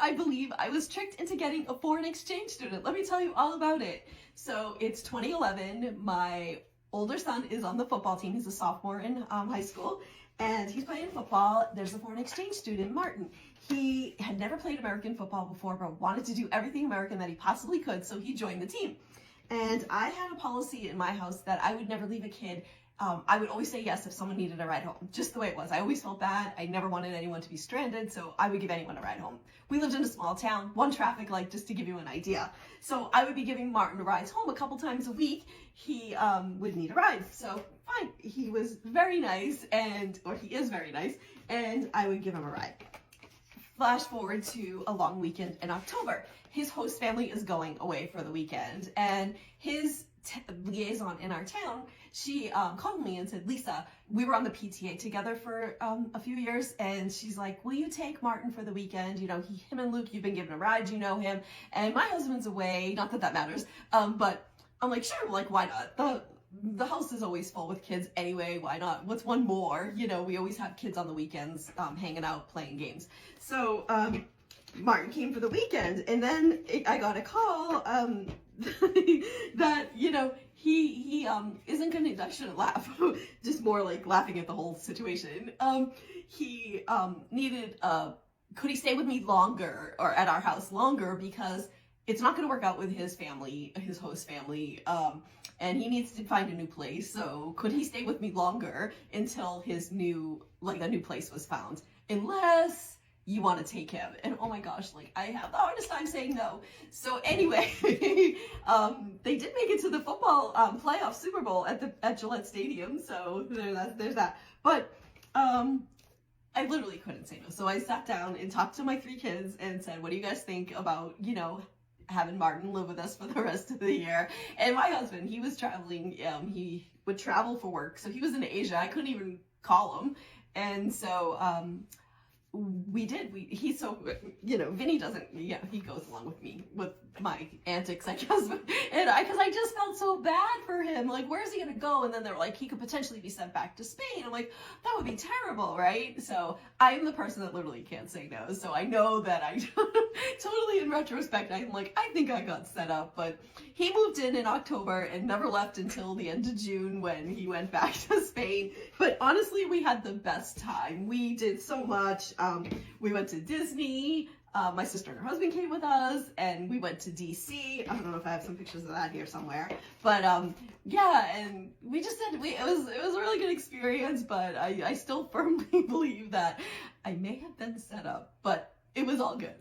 I believe I was tricked into getting a foreign exchange student. Let me tell you all about it. So it's 2011. My older son is on the football team. He's a sophomore in high school, and he's playing football. There's a foreign exchange student, Martin. He had never played American football before, but wanted to do everything American that he possibly could, so he joined the team. And I had a policy in my house that I would never leave a kid. I would always say yes if someone needed a ride home, just the way it was. I always felt bad. I never wanted anyone to be stranded, so I would give anyone a ride home. We lived in a small town, one traffic light, just to give you an idea. So I would be giving Martin rides home a couple times a week. He would need a ride, so fine. He was very nice, or he is very nice, and I would give him a ride. Flash forward to a long weekend in October. His host family is going away for the weekend, and his liaison in our town, she called me and said, Lisa, we were on the PTA together for a few years, and she's like, will you take Martin for the weekend? You know, him and Luke, you've been given a ride, you know him, and my husband's away, not that that matters, but I'm like, sure, like, why not? The house is always full with kids anyway, why not? What's one more? You know, we always have kids on the weekends hanging out, playing games. So Martin came for the weekend, and then I got a call that, you know, he isn't gonna, I shouldn't laugh, just more like laughing at the whole situation. He needed, could he stay with me longer, or at our house longer, because it's not gonna work out with his family, his host family, and he needs to find a new place. So could he stay with me longer until his new, like, a new place was found, unless you want to take him? And oh my gosh, like, I have the hardest time saying no. So anyway, they did make it to the football playoff Super Bowl at Gillette Stadium. So there's that. But I literally couldn't say no. So I sat down and talked to my 3 kids and said, what do you guys think about, you know, having Martin live with us for the rest of the year? And my husband, he was traveling, he would travel for work. So he was in Asia. I couldn't even call him. And so, he's so, you know, Vinny doesn't, yeah, he goes along with me, with my antics, I guess, and because I just felt so bad for him, like, where's he gonna go? And then they were like, he could potentially be sent back to Spain. I'm like, that would be terrible, right? So I'm the person that literally can't say no, so I know that I totally, in retrospect, I'm like, I think I got set up. But he moved in October and never left until the end of June, when he went back to Spain. But honestly, we had the best time. We did so much. We went to Disney. My sister and her husband came with us, and we went to DC. I don't know if I have some pictures of that here somewhere, but yeah, and we just did. It was a really good experience, but I still firmly believe that I may have been set up, but it was all good.